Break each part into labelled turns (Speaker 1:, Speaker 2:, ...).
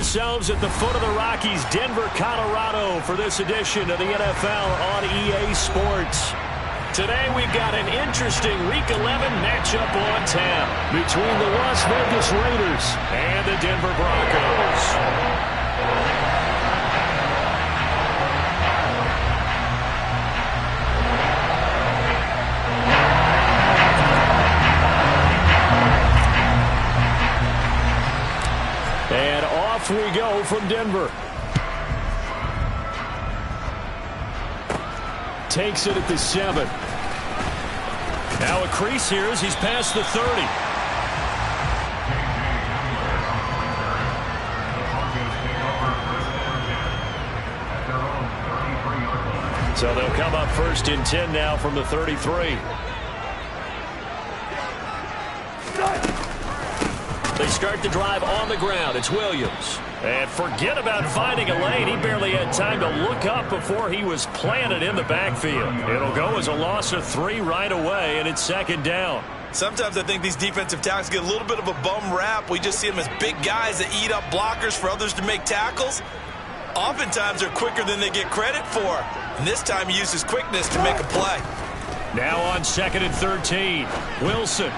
Speaker 1: ourselves at the foot of the Rockies, Denver, Colorado, for this edition of the NFL on EA Sports. Today we've got an interesting Week 11 matchup on tap between the Las Vegas Raiders and the Denver Broncos. And off we go from Denver. Takes it at the 7. Now a crease here as he's past the 30. So they'll come up first and 10 now from the 33. They start the drive on the ground. It's Williams. And forget about finding a lane. He barely had time to look up before he was planted in the backfield. It'll go as a loss of 3 right away, and it's second down.
Speaker 2: Sometimes I think these defensive tackles get a little bit of a bum rap. We just see them as big guys that eat up blockers for others to make tackles. Oftentimes they're quicker than they get credit for. And this time he uses quickness to make a play.
Speaker 1: Now on second and 13, Wilson.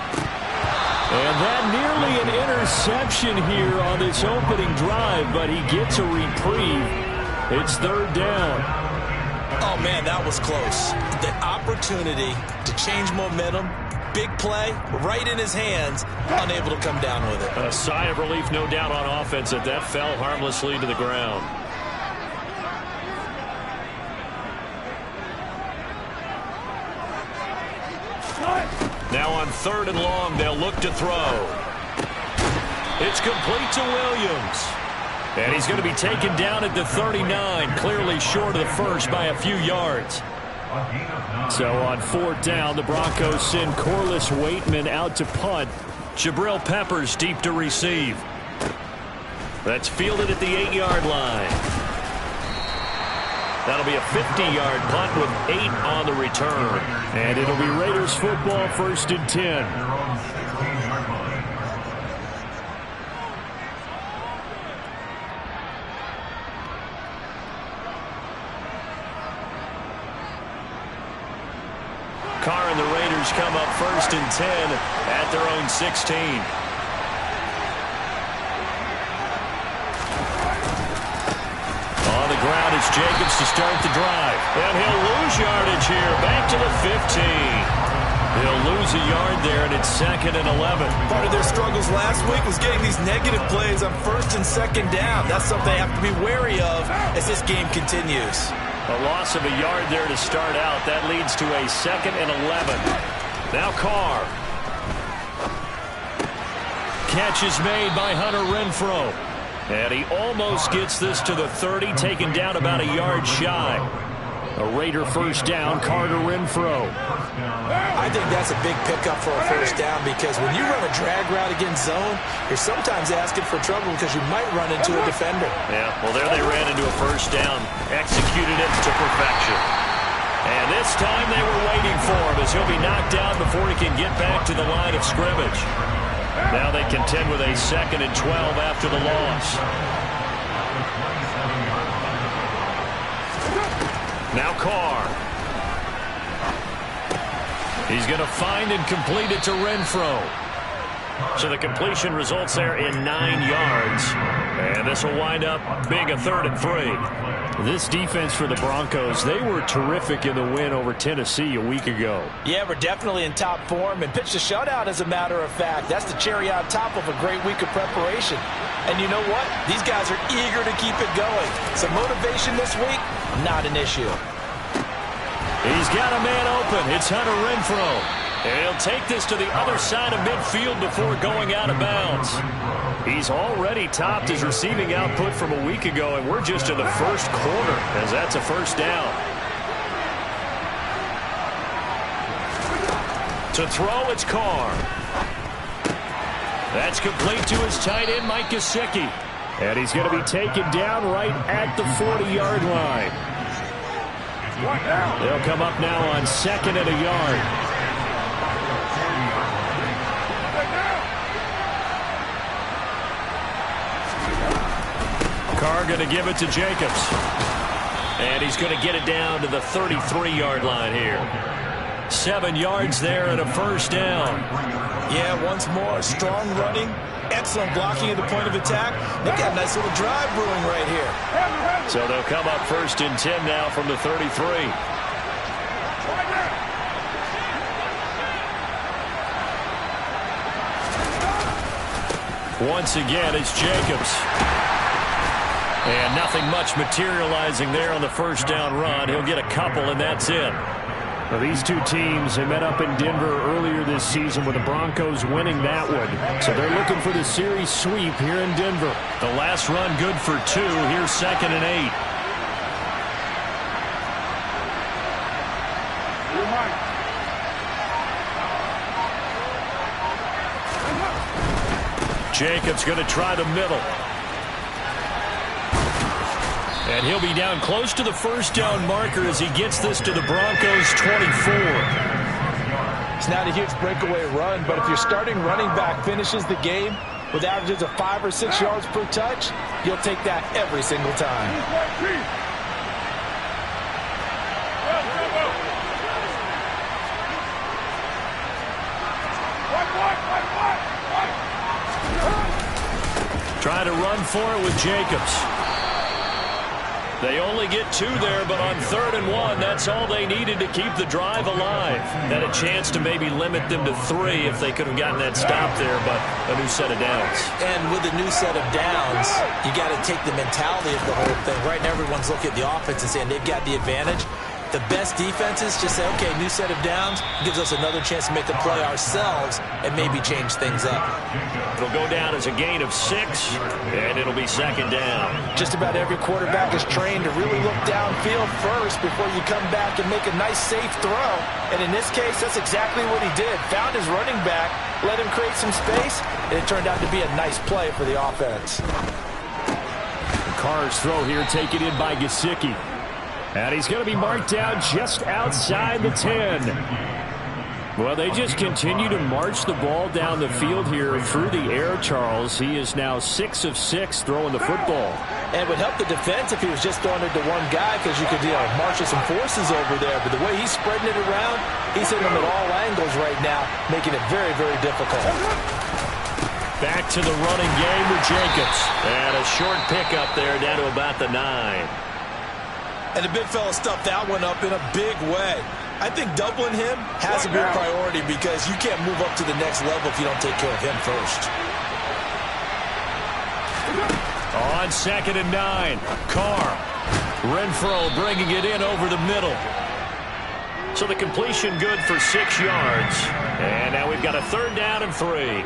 Speaker 1: And that nearly an interception here on this opening drive, but he gets a reprieve. It's third down.
Speaker 2: Oh, man, that was close. The opportunity to change momentum, big play, right in his hands, unable to come down with it.
Speaker 1: A sigh of relief, no doubt, on offense that fell harmlessly to the ground. Now on third and long, they'll look to throw. It's complete to Williams. And he's going to be taken down at the 39, clearly short of the first by a few yards. So on fourth down, the Broncos send Corliss Waitman out to punt. Jabril Peppers deep to receive. That's fielded at the 8-yard line. That'll be a 50-yard punt with 8 on the return. And it'll be Raiders football, first and 10. Carr and the Raiders come up first and 10 at their own 16. Ground is Jacobs to start the drive. And he'll lose yardage here. Back to the 15. He'll lose a yard there, and it's second and 11.
Speaker 2: Part of their struggles last week was getting these negative plays on first and second down. That's something they have to be wary of as this game continues.
Speaker 1: A loss of a yard there to start out. That leads to a second and 11. Now Carr. Catch is made by Hunter Renfrow. And he almost gets this to the 30, taken down about a yard shy. A Raider first down, Carter Renfrow.
Speaker 2: I think that's a big pickup for a first down because when you run a drag route against zone, you're sometimes asking for trouble because you might run into a defender.
Speaker 1: Yeah, well, there they ran into a first down, executed it to perfection. And this time they were waiting for him as he'll be knocked down before he can get back to the line of scrimmage. Now they contend with a second and 12 after the loss. Now Carr. He's going to find and complete it to Renfrow. So the completion results there in 9 yards. And this will wind up being a third and 3. This defense for the Broncos, they were terrific in the win over Tennessee a week ago.
Speaker 2: Yeah, we're definitely in top form and pitched a shutout, as a matter of fact. That's the cherry on top of a great week of preparation. And you know what? These guys are eager to keep it going. So motivation this week, not an issue.
Speaker 1: He's got a man open. It's Hunter Renfrow. And he'll take this to the other side of midfield before going out of bounds. He's already topped his receiving output from a week ago, and we're just in the first quarter as that's a first down. To throw, it's Carr. That's complete to his tight end, Mike Gesicki. And he's going to be taken down right at the 40-yard line. They'll come up now on second and a yard. Carr going to give it to Jacobs. And he's going to get it down to the 33-yard line here. 7 yards there and a first down.
Speaker 2: Yeah, once more, strong running, excellent blocking at the point of attack. They've got a nice little drive brewing right here.
Speaker 1: So they'll come up 1st and 10 now from the 33. Once again, it's Jacobs. And nothing much materializing there on the first down run. He'll get a couple, and that's it.
Speaker 3: Well, these two teams, they met up in Denver earlier this season with the Broncos winning that one. So they're looking for the series sweep here in Denver.
Speaker 1: The last run good for 2. Here's 2nd and 8. Jacobs going to try the middle. And he'll be down close to the first down marker as he gets this to the Broncos 24.
Speaker 4: It's not a huge breakaway run, but if your starting running back finishes the game with averages of 5 or 6 yards per touch, you'll take that every single time.
Speaker 1: Trying to run for it with Jacobs. They only get 2 there, but on 3rd and 1, that's all they needed to keep the drive alive. Had a chance to maybe limit them to 3 if they could have gotten that stop there, but a new set of downs.
Speaker 2: And with a new set of downs, you got to take the mentality of the whole thing. Right now, everyone's looking at the offense and saying they've got the advantage. The best defenses just say, okay, new set of downs, gives us another chance to make a play ourselves and maybe change things up.
Speaker 1: It'll go down as a gain of 6, and it'll be 2nd down.
Speaker 4: Just about every quarterback is trained to really look downfield first before you come back and make a nice, safe throw. And in this case, that's exactly what he did. Found his running back, let him create some space, and it turned out to be a nice play for the offense.
Speaker 3: Carr's throw here taken in by Gesicki. And he's going to be marked down just outside the 10. Well, they just continue to march the ball down the field here through the air, Charles. He is now 6 of 6 throwing the football.
Speaker 4: And it would help the defense if he was just throwing it to one guy because you could marshal some forces over there. But the way he's spreading it around, he's hitting them at all angles right now, making it very, very difficult.
Speaker 1: Back to the running game with Jacobs. And a short pickup there down to about the 9.
Speaker 2: And the big fella stuffed that one up in a big way. I think doubling him has a big priority because you can't move up to the next level if you don't take care of him first.
Speaker 1: On 2nd and 9, Carr. Renfro bringing it in over the middle. So the completion good for 6 yards. And now we've got a 3rd down and 3.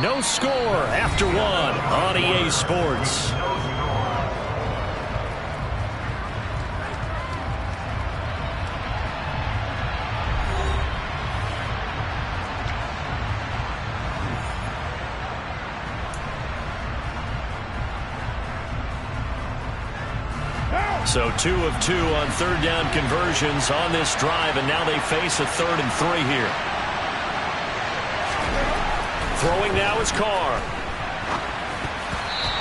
Speaker 1: No score after 1 on EA Sports. So 2 of 2 on 3rd down conversions on this drive, and now they face a 3rd and 3 here. Throwing now is Carr.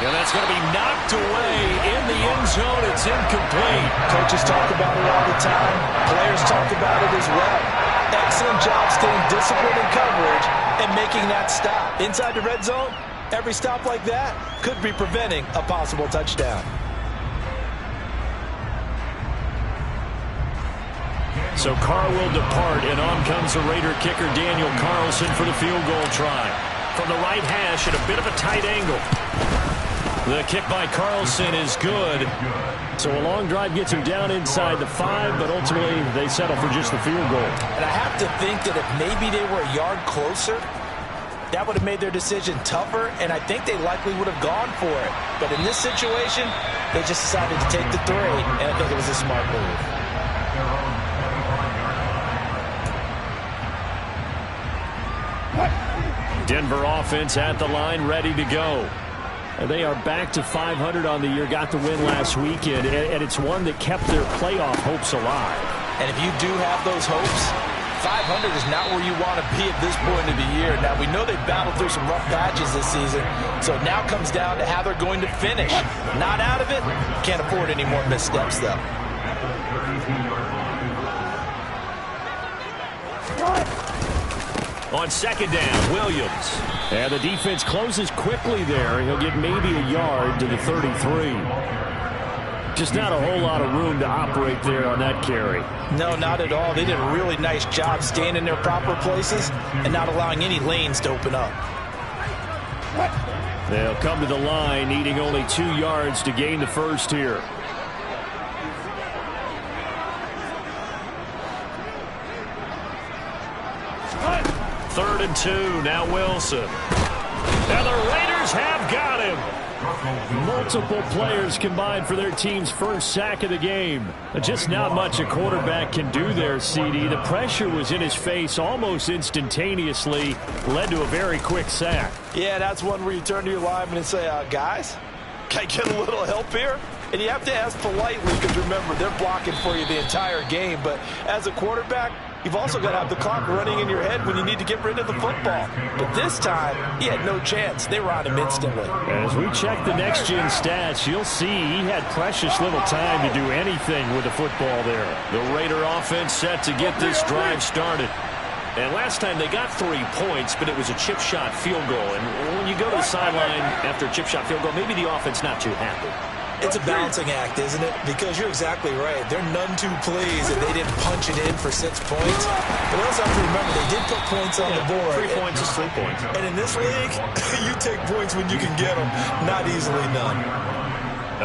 Speaker 1: And that's going to be knocked away in the end zone. It's incomplete.
Speaker 4: Coaches talk about it all the time. Players talk about it as well. Excellent job staying disciplined in coverage and making that stop. Inside the red zone, every stop like that could be preventing a possible touchdown.
Speaker 1: So Carr will depart, and on comes the Raider kicker Daniel Carlson for the field goal try. From the right hash at a bit of a tight angle. The kick by Carlson is good.
Speaker 3: So a long drive gets him down inside the 5, but ultimately they settle for just the field goal.
Speaker 4: And I have to think that if maybe they were a yard closer, that would have made their decision tougher, and I think they likely would have gone for it. But in this situation, they just decided to take the 3, and I think it was a smart move.
Speaker 1: Denver offense at the line, ready to go.
Speaker 3: And they are back to 500 on the year, got the win last weekend, and it's one that kept their playoff hopes alive.
Speaker 4: And if you do have those hopes, 500 is not where you want to be at this point of the year. Now, we know they've battled through some rough patches this season, so it now comes down to how they're going to finish. Not out of it. Can't afford any more missteps, though.
Speaker 3: On second down, Williams. And the defense closes quickly there. He'll get maybe a yard to the 33. Just not a whole lot of room to operate there on that carry.
Speaker 4: No, not at all. They did a really nice job staying in their proper places and not allowing any lanes to open up.
Speaker 3: They'll come to the line, needing only 2 yards to gain the first here. Third and 2, now Wilson. And the Raiders have got him. Multiple players combined for their team's first sack of the game. Just not much a quarterback can do there, CD. The pressure was in his face almost instantaneously, led to a very quick sack.
Speaker 4: Yeah, that's one where you turn to your lineman and say, guys, can I get a little help here? And you have to ask politely because, remember, they're blocking for you the entire game. But as a quarterback, you've also got to have the clock running in your head when you need to get rid of the football. But this time, he had no chance. They were on him instantly.
Speaker 3: As we check the next-gen stats, you'll see he had precious little time to do anything with the football there.
Speaker 1: The Raider offense set to get this drive started. And last time they got 3 points, but it was a chip shot field goal. And when you go to the sideline after a chip shot field goal, maybe the offense not too happy.
Speaker 4: It's a balancing act, isn't it? Because you're exactly right. They're none too pleased that they didn't punch it in for 6 points. But also have to remember, they did put points on the board.
Speaker 1: 3 points is 3 points.
Speaker 4: And in this league, you take points when you can get them, not easily none.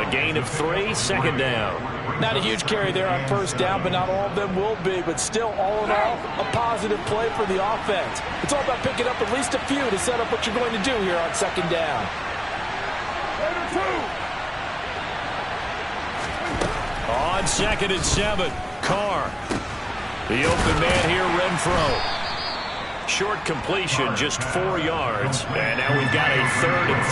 Speaker 1: A gain of 3, second down.
Speaker 4: Not a huge carry there on first down, but not all of them will be. But still, all in all, a positive play for the offense. It's all about picking up at least a few to set up what you're going to do here on second down.
Speaker 1: On second and 7, Carr. The open man here, Renfro. Short completion, just 4 yards. And now we've got a 3rd and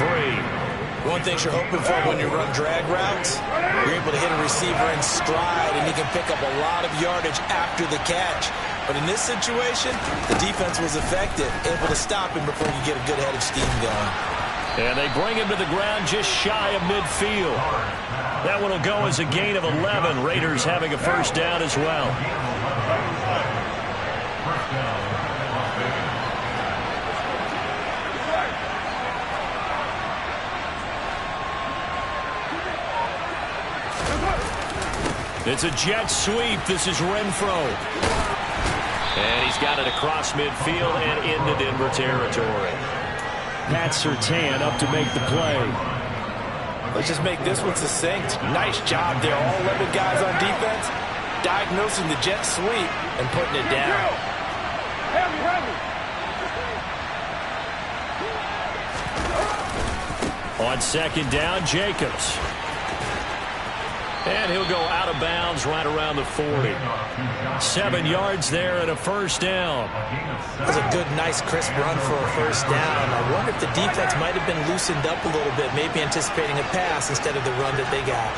Speaker 1: 3.
Speaker 4: One thing you're hoping for when you run drag routes, you're able to hit a receiver in stride, and he can pick up a lot of yardage after the catch. But in this situation, the defense was effective, able to stop him before you get a good head of steam going.
Speaker 1: And they bring him to the ground just shy of midfield. That one will go as a gain of 11. Raiders having a first down as well. It's a jet sweep. This is Renfro. And he's got it across midfield and into Denver territory.
Speaker 3: Pat Surtain up to make the play.
Speaker 4: Let's just make this one succinct. Nice job there. All 11 guys on defense diagnosing the jet sweep and putting it down.
Speaker 1: On second down, Jacobs. And he'll go out of bounds right around the 40. 7 yards there and a first down.
Speaker 4: That was a good, nice, crisp run for a first down. I wonder if the defense might have been loosened up a little bit, maybe anticipating a pass instead of the run that they got.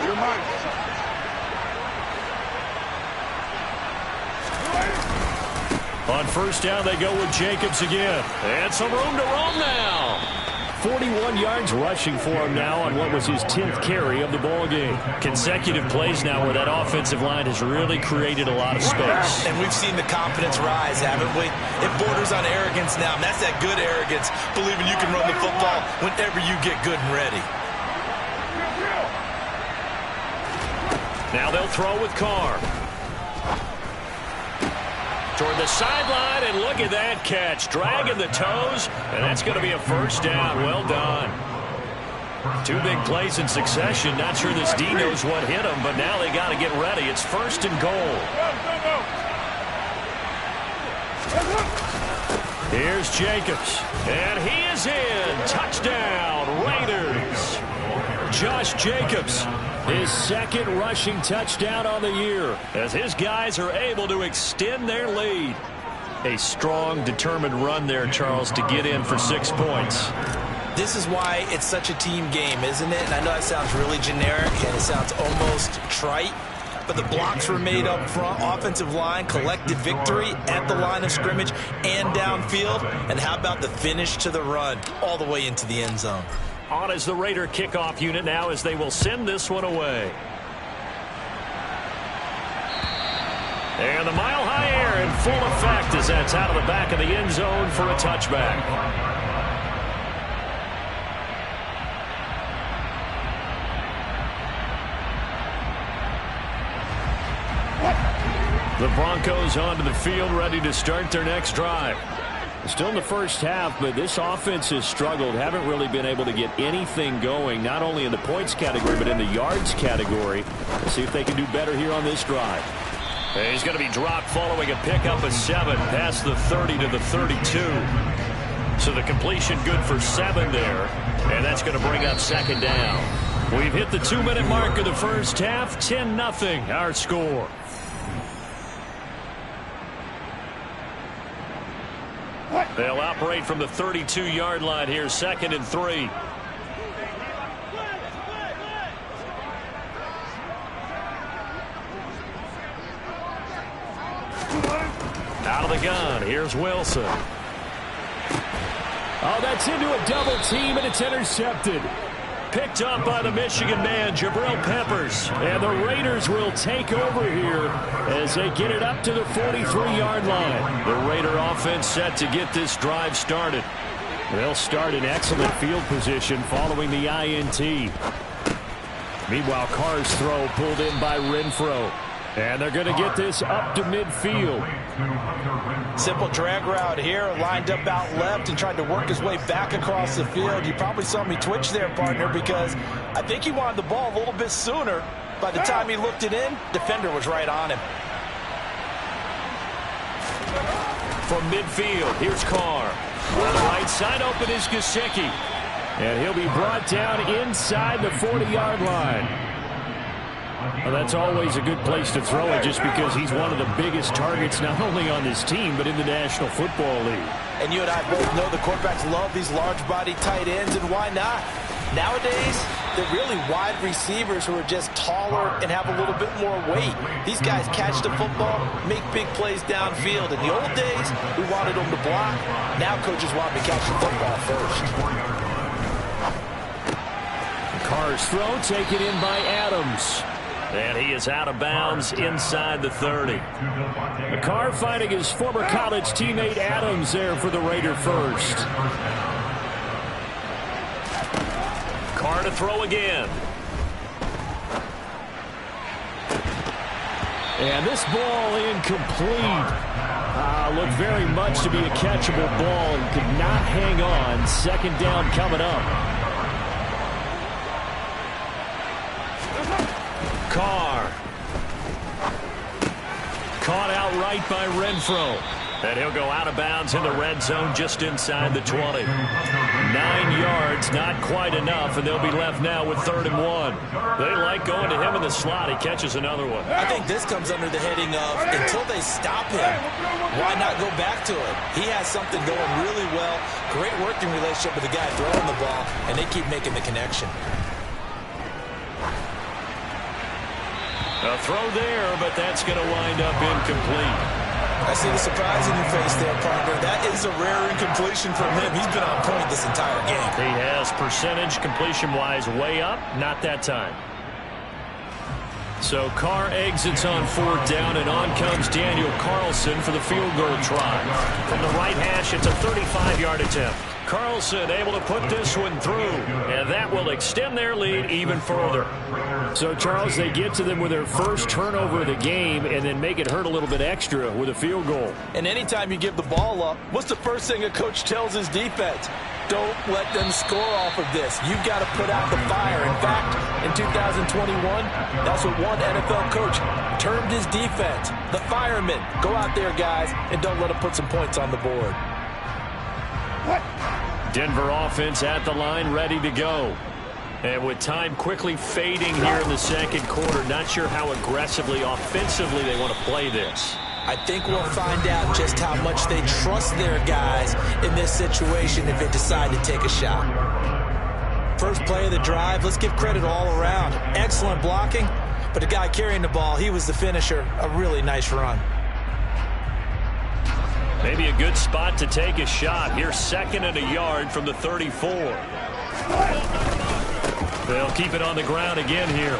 Speaker 1: On first down, they go with Jacobs again. And some room to roam now.
Speaker 3: 41 yards rushing for him now on what was his 10th carry of the ball game.
Speaker 1: Consecutive plays now where that offensive line has really created a lot of space.
Speaker 2: And we've seen the confidence rise, haven't we? It borders on arrogance now, and that's that good arrogance, believing you can run the football whenever you get good and ready.
Speaker 1: Now they'll throw with Carr. Toward the sideline, and look at that catch. Dragging the toes, and that's going to be a first down. Well done. 2 big plays in succession. Not sure this D knows what hit him, but now they got to get ready. It's first and goal. Here's Jacobs, and he is in. Touchdown, Raiders. Josh Jacobs, his 2nd rushing touchdown on the year, as his guys are able to extend their lead. A strong, determined run there, Charles, to get in for 6 points.
Speaker 4: This is why it's such a team game, isn't it? And I know it sounds really generic and it sounds almost trite,
Speaker 2: but the blocks were made up front. Offensive line collected victory at the line of scrimmage and downfield. And how about the finish to the run all the way into the end zone?
Speaker 1: On as the Raider kickoff unit now as they will send this one away. And the mile-high air in full effect as that's out of the back of the end zone for a touchback. The Broncos onto the field ready to start their next drive. Still in the first half, but this offense has struggled. Haven't really been able to get anything going, not only in the points category, but in the yards category. Let's see if they can do better here on this drive. He's going to be dropped following a pickup of 7 past the 30 to the 32. So the completion good for 7 there, and that's going to bring up second down. We've hit the 2-minute mark of the first half, 10-0 our score. They'll operate from the 32-yard line here, 2nd and 3. Out of the gun, here's Wilson.
Speaker 3: Oh, that's into a double team, and it's intercepted.
Speaker 1: Picked up by the Michigan man, Jabril Peppers. And the Raiders will take over here as they get it up to the 43-yard line. The Raider offense set to get this drive started. They'll start in excellent field position following the INT. Meanwhile, Carr's throw pulled in by Renfro. And they're going to get this up to midfield.
Speaker 4: Simple drag route here, lined up out left and tried to work his way back across the field. You probably saw me twitch there, partner, because I think he wanted the ball a little bit sooner. By the time he looked it in, defender was right on him.
Speaker 1: From midfield, here's Carr. On the right side, open is Gesicki.
Speaker 3: And he'll be brought down inside the 40-yard line. Well, that's always a good place to throw it just because he's one of the biggest targets not only on this team but in the National Football League.
Speaker 4: And you and I both know the quarterbacks love these large-body tight ends, and why not? Nowadays, they're really wide receivers who are just taller and have a little bit more weight. These guys catch the football, make big plays downfield. In the old days, we wanted them to block. Now coaches want them to catch the football first.
Speaker 3: Carr's throw taken in by Adams.
Speaker 1: And he is out of bounds inside the 30.
Speaker 3: Carr fighting his former college teammate Adams there for the Raider first.
Speaker 1: Carr to throw again.
Speaker 3: And this ball incomplete. Looked very much to be a catchable ball and could not hang on. Second down coming up.
Speaker 1: Carr. Caught outright by Renfro. And he'll go out of bounds in the red zone just inside the 20. 9 yards, not quite enough, and they'll be left now with 3rd and 1. They like going to him in the slot. He catches another one.
Speaker 2: I think this comes under the heading of until they stop him, why not go back to it? He has something going really well. Great working relationship with the guy throwing the ball, and they keep making the connection.
Speaker 1: A throw there, but that's going to wind up incomplete.
Speaker 2: I see the surprise in your face there, partner. That is a rare incompletion from him. He's been on point this entire game.
Speaker 1: He has percentage completion-wise way up. Not that time. So Carr exits on 4th down, and on comes Daniel Carlson for the field goal try. From the right hash, it's a 35-yard attempt. Carlson able to put this one through, and that will extend their lead even further.
Speaker 3: So, Charles, they get to them with their first turnover of the game and then make it hurt a little bit extra with a field goal.
Speaker 4: And anytime you give the ball up, what's the first thing a coach tells his defense? Don't let them score off of this. You've got to put out the fire. In fact, in 2021, that's what one NFL coach termed his defense. The firemen. Go out there, guys, and don't let them put some points on the board.
Speaker 1: Denver offense at the line, ready to go. And with time quickly fading here in the second quarter, not sure how aggressively, offensively they want to play this.
Speaker 2: I think we'll find out just how much they trust their guys in this situation if they decide to take a shot. First play of the drive, let's give credit all around. Excellent blocking,
Speaker 4: but the guy carrying the ball, he was the finisher. A really nice run.
Speaker 3: Maybe a good spot to take a shot. Here's 2nd and a yard from the 34. They'll keep it on the ground again here.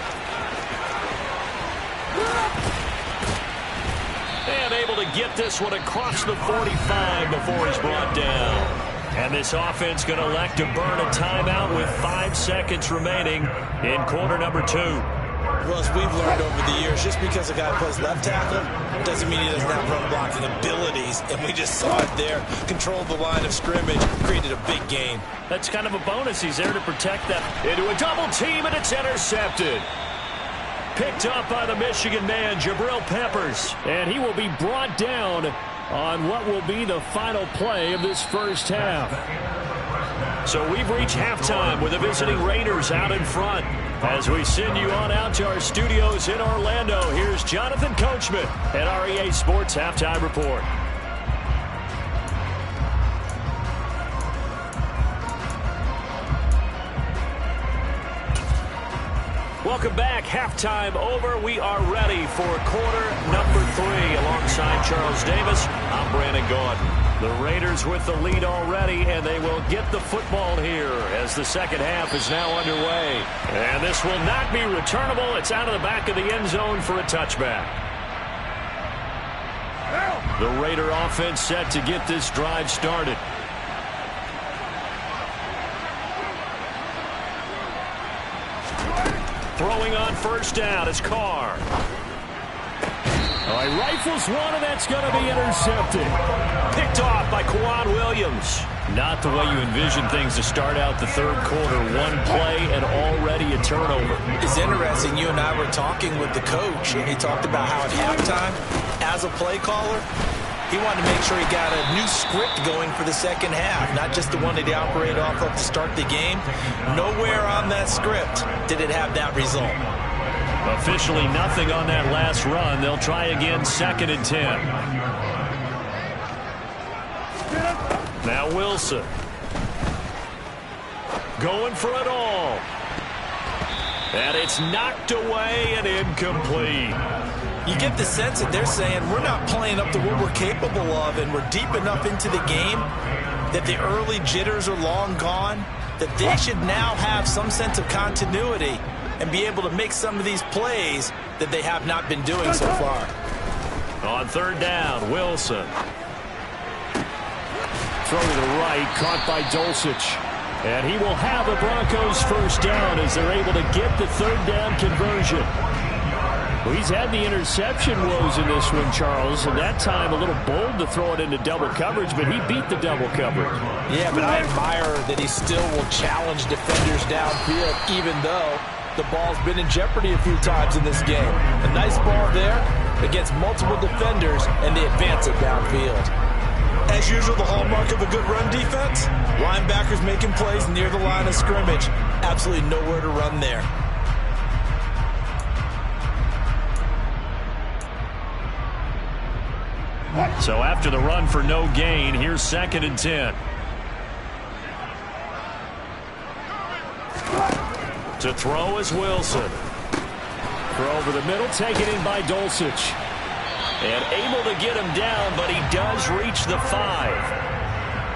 Speaker 3: And able to get this one across the 45 before he's brought down. And this offense going to elect to burn a timeout with 5 seconds remaining in quarter number 2.
Speaker 4: Well, as we've learned over the years, just because a guy plays left tackle doesn't mean he doesn't have run blocking abilities. And we just saw it there. Controlled the line of scrimmage, created a big gain.
Speaker 3: That's kind of a bonus. He's there to protect that. Into a double team, and it's intercepted. Picked up by the Michigan man, Jabril Peppers. And he will be brought down on what will be the final play of this first half. So we've reached halftime with the visiting Raiders out in front. As we send you on out to our studios in Orlando, here's Jonathan Coachman at REA Sports Halftime Report. Welcome back. Halftime over. We are ready for quarter number 3. Alongside Charles Davis, I'm Brandon Gaudin. The Raiders with the lead already, and they will get the football here as the second half is now underway. And this will not be returnable. It's out of the back of the end zone for a touchback. The Raider offense set to get this drive started. Throwing on first down is Carr. He rifles one, and that's going to be intercepted. Picked off by Kwan Williams. Not the way you envision things to start out the third quarter. One play and already a turnover.
Speaker 4: It's interesting. You and I were talking with the coach, and he talked about how at halftime, as a play caller, he wanted to make sure he got a new script going for the second half, not just the one that he operated off of to start the game. Nowhere on that script did it have that result.
Speaker 3: Officially nothing on that last run. They'll try again, 2nd and 10. Now Wilson. Going for it all. And it's knocked away and incomplete.
Speaker 4: You get the sense that they're saying we're not playing up to what we're capable of, and we're deep enough into the game that the early jitters are long gone, that they should now have some sense of continuity and be able to make some of these plays that they have not been doing so far.
Speaker 3: On third down, Wilson. Throw to the right, caught by Dulcich. And he will have the Broncos first down as they're able to get the third down conversion. Well, he's had the interception woes in this one, Charles, and that time a little bold to throw it into double coverage, but he beat the double coverage.
Speaker 4: Yeah, but I admire that he still will challenge defenders downfield, even though the ball's been in jeopardy a few times in this game. A nice ball there against multiple defenders, and they advance it downfield. As usual, the hallmark of a good run defense, linebackers making plays near the line of scrimmage. Absolutely nowhere to run there.
Speaker 3: So after the run for no gain, here's 2nd and 10. To throw is Wilson. Throw over the middle, taken in by Dulcich. And able to get him down, but he does reach the 5.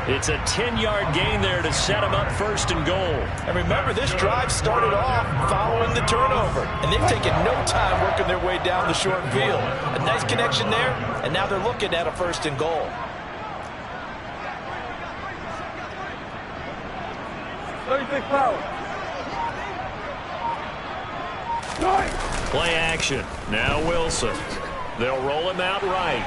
Speaker 3: It's a 10-yard gain there to set him up 1st and goal.
Speaker 4: And remember, this drive started off following the turnover, and they've taken no time working their way down the short field. A nice connection there, and now they're looking at a 1st and goal.
Speaker 3: Play action. Now Wilson. They'll roll him out right.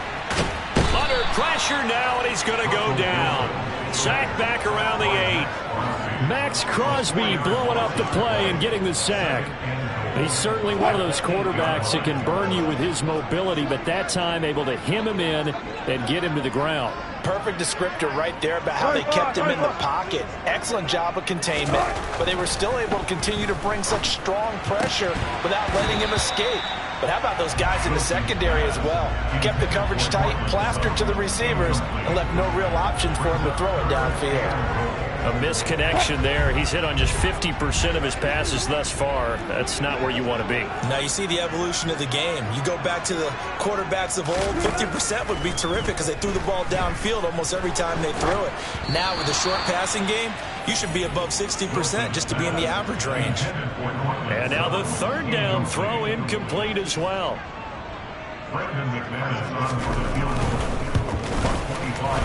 Speaker 3: Under pressure now, and he's going to go down. Sack back around the 8. Max Crosby blowing up the play and getting the sack. He's certainly one of those quarterbacks that can burn you with his mobility, but that time able to hem him in and get him to the ground.
Speaker 4: Perfect descriptor right there about how they kept him in the pocket. Excellent job of containment, but they were still able to continue to bring such strong pressure without letting him escape. But how about those guys in the secondary as well? Kept the coverage tight, plastered to the receivers, and left no real options for him to throw it downfield.
Speaker 1: A misconnection there. He's hit on just 50% of his passes thus far. That's not where you want to be.
Speaker 4: Now you see the evolution of the game. You go back to the quarterbacks of old, 50% would be terrific because they threw the ball downfield almost every time they threw it. Now with the short passing game, you should be above 60% just to be in the average range.
Speaker 1: And now the third down throw incomplete as well.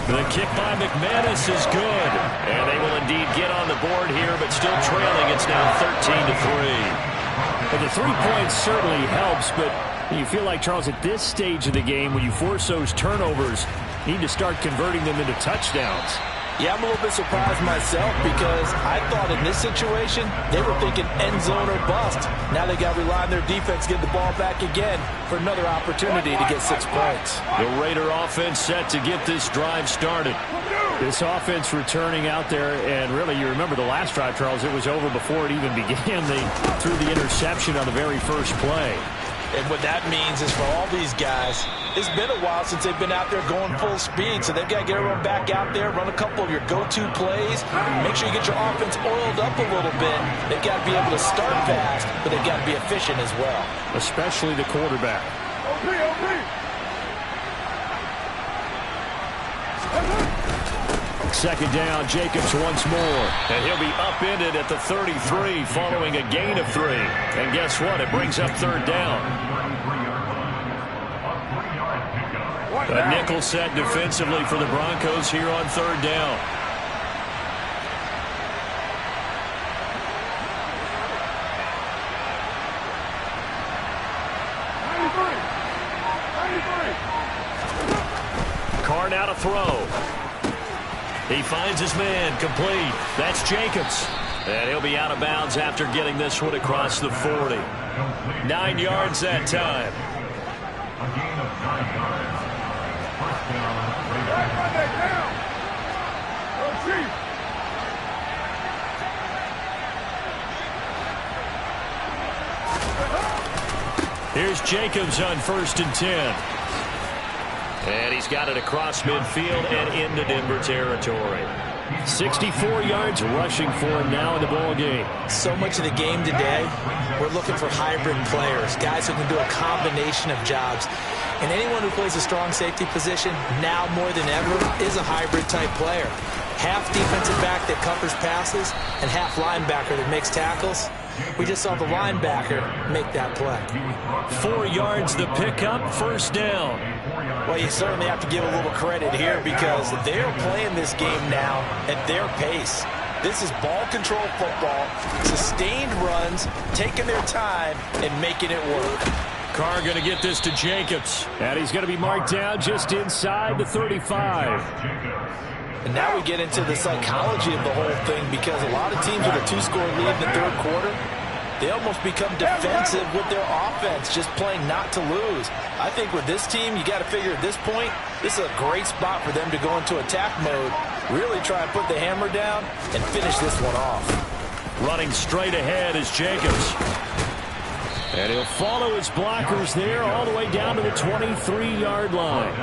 Speaker 1: The kick by McManus is good. And they will indeed get on the board here, but still trailing. It's now 13-3. But the 3 points certainly helps, but you feel like, Charles, at this stage of the game, when you force those turnovers, you need to start converting them into touchdowns.
Speaker 4: Yeah, I'm a little bit surprised myself because I thought in this situation they were thinking end zone or bust. Now they got to rely on their defense, get the ball back again for another opportunity to get 6 points.
Speaker 1: The Raider offense set to get this drive started.
Speaker 3: This offense returning out there, and really you remember the last drive, Charles, it was over before it even began. They threw the interception on the very first play.
Speaker 4: And what that means is for all these guys, it's been a while since they've been out there going full speed, so they've got to get everyone back out there, run a couple of your go-to plays, make sure you get your offense oiled up a little bit. They've got to be able to start fast, but they've got to be efficient as well.
Speaker 3: Especially the quarterback. Second down, Jacobs once more.
Speaker 1: And he'll be upended at the 33 following a gain of 3. And guess what? It brings up third down. A nickel set defensively for the Broncos here on third down. Carr now to throw. He finds his man, complete. That's Jacobs. And he'll be out of bounds after getting this one across the 40. 9 yards that time.
Speaker 5: A gain of 9 yards. First down.
Speaker 1: Here's Jacobs on 1st and 10. And he's got it across midfield and into Denver territory.
Speaker 3: 64 yards rushing for him now in the ball game.
Speaker 4: So much of the game today, we're looking for hybrid players, guys who can do a combination of jobs. And anyone who plays a strong safety position, now more than ever, is a hybrid type player. Half defensive back that covers passes and half linebacker that makes tackles. We just saw the linebacker make that play.
Speaker 1: 4 yards the pickup, first down.
Speaker 4: Well, you certainly have to give a little credit here because they're playing this game now at their pace. This is ball control football, sustained runs, taking their time and making it work.
Speaker 1: Carr going to get this to Jacobs.
Speaker 3: And he's going to be marked down just inside the 35.
Speaker 4: And now we get into the psychology of the whole thing because a lot of teams with a 2-score lead in the third quarter, they almost become defensive with their offense, just playing not to lose. I think with this team, you got to figure at this point, this is a great spot for them to go into attack mode, really try and put the hammer down and finish this one off.
Speaker 1: Running straight ahead is Jacobs.
Speaker 3: And he'll follow his blockers there all the way down to the 23-yard line.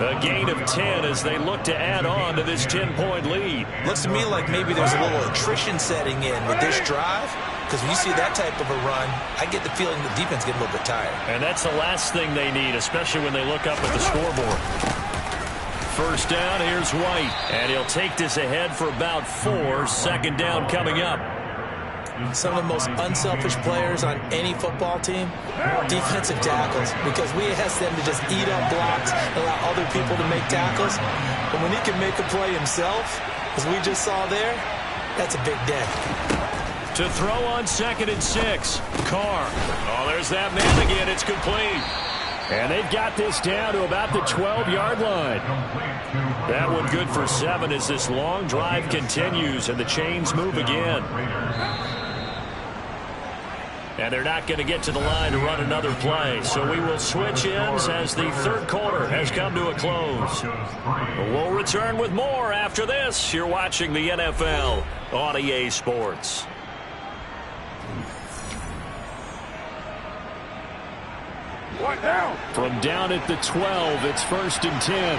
Speaker 1: A gain of 10 as they look to add on to this 10-point lead.
Speaker 4: Looks to me like maybe there's a little attrition setting in with this drive. Because when you see that type of a run, I get the feeling the defense get a little bit tired.
Speaker 1: And that's the last thing they need, especially when they look up at the scoreboard. First down, here's White. And he'll take this ahead for about 4. Second down coming up.
Speaker 4: Some of the most unselfish players on any football team, defensive tackles, because we ask them to just eat up blocks and allow other people to make tackles. But when he can make a play himself, as we just saw there, that's a big day.
Speaker 1: To throw on 2nd and 6. Carr. Oh, there's that man again. It's complete.
Speaker 3: And they've got this down to about the 12-yard line.
Speaker 1: That one good for 7 as this long drive continues and the chains move again. And they're not going to get to the line to run another play. So we will switch ends as the third quarter has come to a close. We'll return with more after this. You're watching the NFL on EA Sports.
Speaker 3: From down at the 12, it's 1st and 10.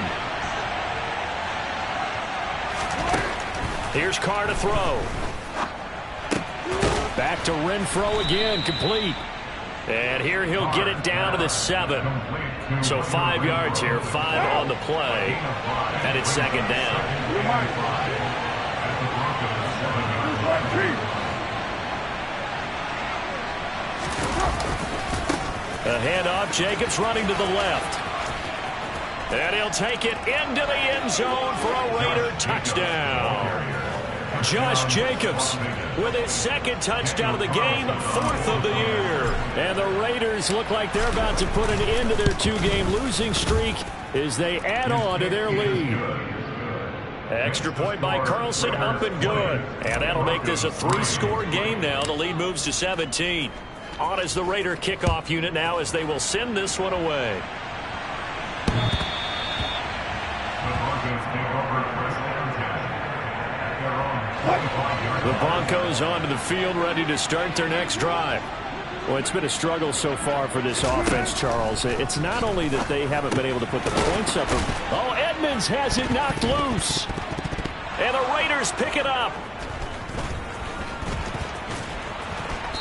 Speaker 1: Here's Carr to throw. Back to Renfro again, complete. And here he'll get it down to the 7. So 5 yards here, 5 on the play. And it's second down. A handoff, Jacobs running to the left. And he'll take it into the end zone for a Raider touchdown. Josh Jacobs with his second touchdown of the game, 4th of the year. And the Raiders look like they're about to put an end to their 2-game losing streak as they add on to their lead. Extra point by Carlson, up and good. And that'll make this a 3-score game now. The lead moves to 17. On is the Raider kickoff unit now as they will send this one away. The Broncos onto the field, ready to start their next drive. Well, it's been a struggle so far for this offense, Charles. It's not only that they haven't been able to put the points up. Oh, Edmonds has it knocked loose. And the Raiders pick it up.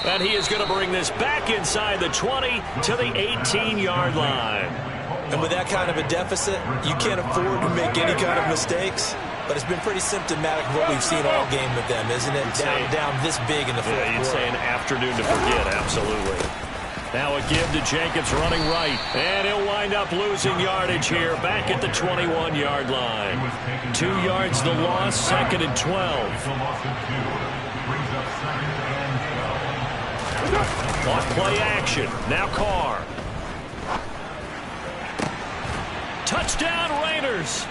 Speaker 1: And he is going to bring this back inside the 20 to the 18-yard line.
Speaker 2: And with that kind of a deficit, you can't afford to make any kind of mistakes. But it's been pretty symptomatic of what we've seen all game with them, isn't it? Down this big in the fourth quarter.
Speaker 1: You'd say an afternoon to forget, absolutely. Now a give to Jacobs running right. And he'll wind up losing yardage here back at the 21-yard line. 2 yards the loss, 2nd and 12. On play action. Now Carr. Touchdown Raiders.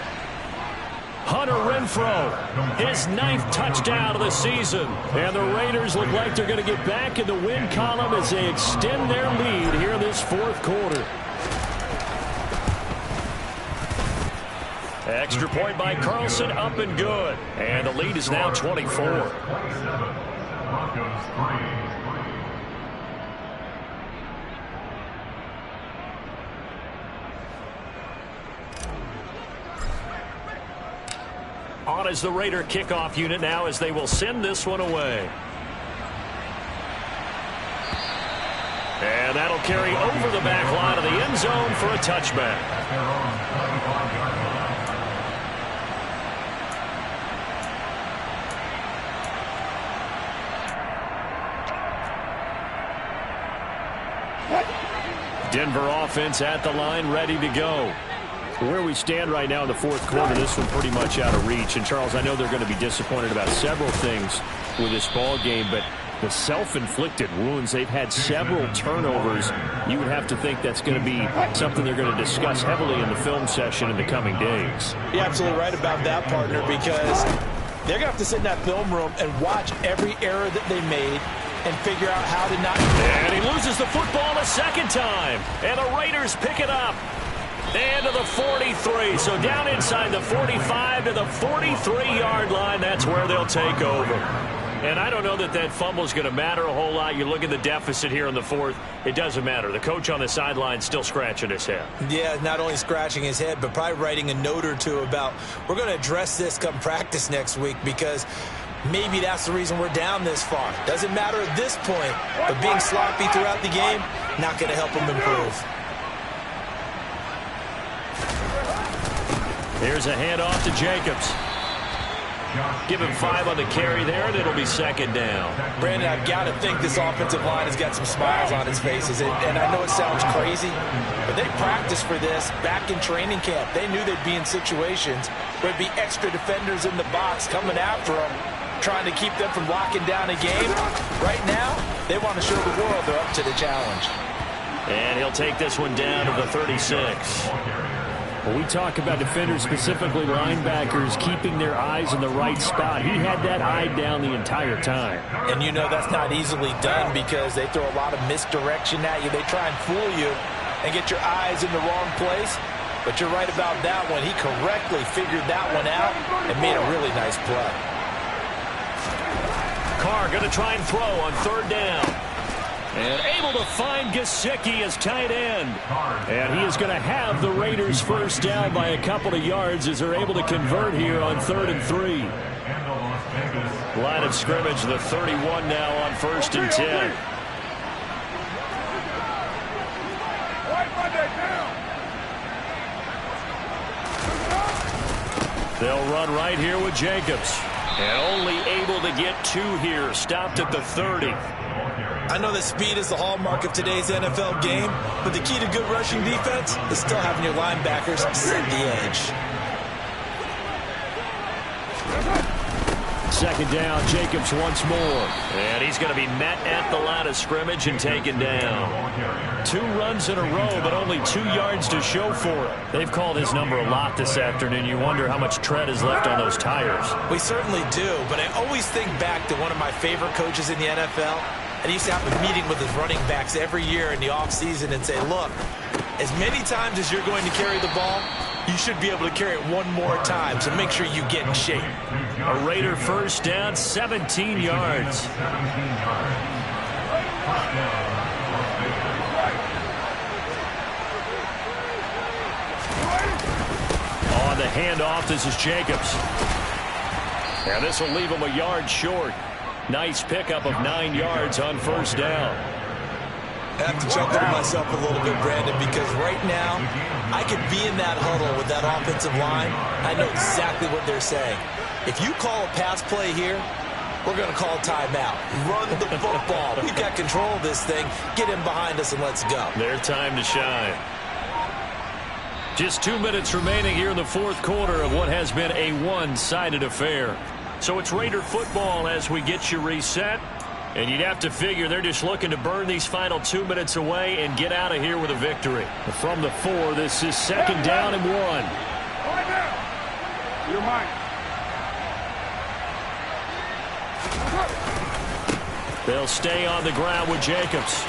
Speaker 1: Hunter Renfro, his 9th touchdown of the season. And the Raiders look like they're going to get back in the win column as they extend their lead here in this 4th quarter. Extra point by Carlson, up and good. And the lead is now 24. On is the Raider kickoff unit now as they will send this one away. And that'll carry over the back line of the end zone for a touchback. Denver offense at the line, ready to go. Where we stand right now in the 4th quarter, this one pretty much out of reach. And, Charles, I know they're going to be disappointed about several things with this ball game, but the self-inflicted wounds, they've had several turnovers. You would have to think that's going to be something they're going to discuss heavily in the film session in the coming days.
Speaker 4: You're absolutely right about that, partner, because they're going to have to sit in that film room and watch every error that they made and figure out how to not...
Speaker 1: And he loses the football a second time. And the Raiders pick it up. And to the 43. So down inside the 45 to the 43-yard line. That's where they'll take over. And I don't know that that fumble is going to matter a whole lot. You look at the deficit here in the 4th. It doesn't matter. The coach on the sideline still scratching his head.
Speaker 2: Yeah, not only scratching his head, but probably writing a note or two about we're going to address this come practice next week because maybe that's the reason we're down this far. Doesn't matter at this point, but being sloppy throughout the game, not going to help them improve.
Speaker 1: Here's a handoff to Jacobs. Give him 5 on the carry there, and it'll be second down.
Speaker 4: Brandon, I've got to think this offensive line has got some smiles on its faces. And I know it sounds crazy, but they practiced for this back in training camp. They knew they'd be in situations where there'd be extra defenders in the box coming after them, trying to keep them from locking down a game. Right now, they want to show the world they're up to the challenge.
Speaker 1: And he'll take this one down to the 36. When we talk about defenders, specifically linebackers, keeping their eyes in the right spot, he had that eye down the entire time.
Speaker 4: And you know that's not easily done because they throw a lot of misdirection at you. They try and fool you and get your eyes in the wrong place. But you're right about that one. He correctly figured that one out and made a really nice play.
Speaker 1: Carr going to try and throw on 3rd down. And able to find Gesicki as tight end. And he is going to have the Raiders first down by a couple of yards as they're able to convert here on 3rd and 3.
Speaker 5: And the Las Vegas.
Speaker 1: Line of scrimmage, the 31 now on 1st and 10. They'll run right here with Jacobs. And only able to get 2 here. Stopped at the 30.
Speaker 2: I know that speed is the hallmark of today's NFL game, but the key to good rushing defense is still having your linebackers set the edge.
Speaker 1: 2nd down, Jacobs once more. And he's going to be met at the line of scrimmage and taken down. 2 runs in a row, but only 2 yards to show for it. They've called his number a lot this afternoon. You wonder how much tread is left on those tires.
Speaker 2: We certainly do, but I always think back to one of my favorite coaches in the NFL. And he used to have a meeting with his running backs every year in the offseason and say, look, as many times as you're going to carry the ball, you should be able to carry it 1 more time, so make sure you get in shape.
Speaker 1: A Raider 1st down, 17 yards. On the handoff, this is Jacobs. And this will leave him a yard short. Nice pickup of 9 yards on 1st down.
Speaker 2: I have to chuckle to myself a little bit, Brandon, because right now I could be in that huddle with that offensive line. I know exactly what they're saying. If you call a pass play here, we're going to call a timeout. Run the football. We've got control of this thing. Get him behind us and let's go.
Speaker 1: Their time to shine. Just 2 minutes remaining here in the 4th quarter of what has been a one-sided affair. So it's Raider football as we get you reset. And you'd have to figure they're just looking to burn these final 2 minutes away and get out of here with a victory. From the 4, this is 2nd down and 1.
Speaker 6: You're mine.
Speaker 1: They'll stay on the ground with Jacobs.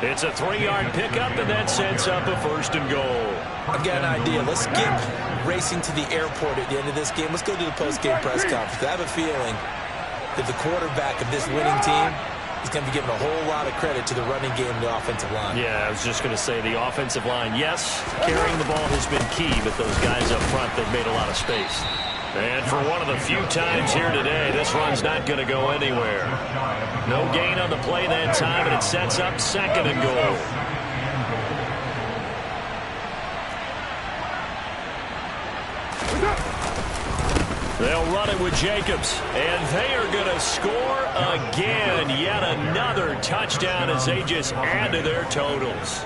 Speaker 1: It's a 3-yard pickup, and that sets up a 1st and goal.
Speaker 2: I've got an idea. Let's skip racing to the airport at the end of this game. Let's go to the post-game press conference. I have a feeling that the quarterback of this winning team is going to be giving a whole lot of credit to the running game and the offensive line.
Speaker 1: Yeah, I was just going to say the offensive line, yes, carrying the ball has been key, but those guys up front, they've made a lot of space. And for one of the few times here today, this run's not going to go anywhere. No gain on the play that time, and it sets up 2nd and goal. They'll run it with Jacobs, and they are going to score again. Yet another touchdown as they just add to their totals.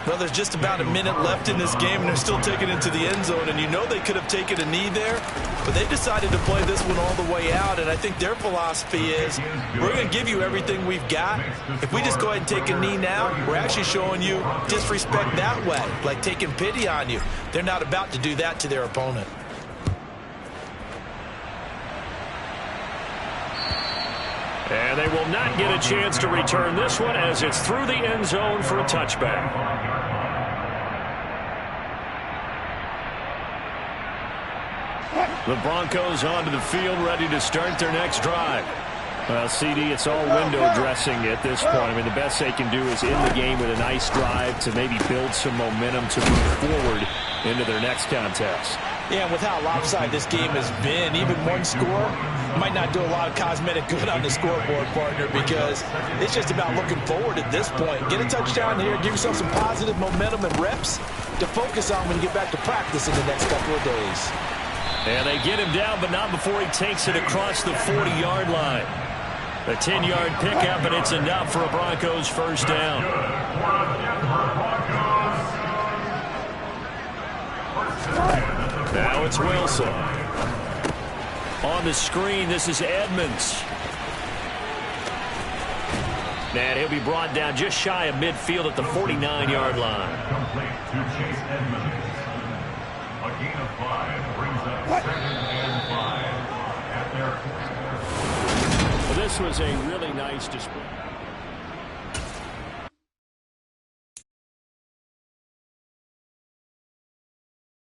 Speaker 2: Well, there's just about a minute left in this game, and they're still taking it to the end zone. And you know they could have taken a knee there, but they decided to play this one all the way out. And I think their philosophy is, we're going to give you everything we've got. If we just go ahead and take a knee now, we're actually showing you disrespect that way, like taking pity on you. They're not about to do that to their opponent.
Speaker 1: And they will not get a chance to return this one as it's through the end zone for a touchback. The Broncos onto the field, ready to start their next drive. Well, CD, it's all window dressing at this point. I mean, the best they can do is end the game with a nice drive to maybe build some momentum to move forward into their next contest.
Speaker 2: Yeah, with how lopsided this game has been, even one score might not do a lot of cosmetic good on the scoreboard, partner, because it's just about looking forward at this point. Get a touchdown here, give yourself some positive momentum and reps to focus on when you get back to practice in the next couple of days.
Speaker 1: And they get him down, but not before he takes it across the 40-yard line. A 10-yard pickup, and it's enough for a Broncos 1st down. Now it's Wilson. On the screen, this is Edmonds. And he'll be brought down just shy of midfield at the 49-yard line.
Speaker 5: Complete to Chase Edmonds. A gain of 5 brings up 2nd and 5 at their 40.
Speaker 1: Well, this was a really nice display.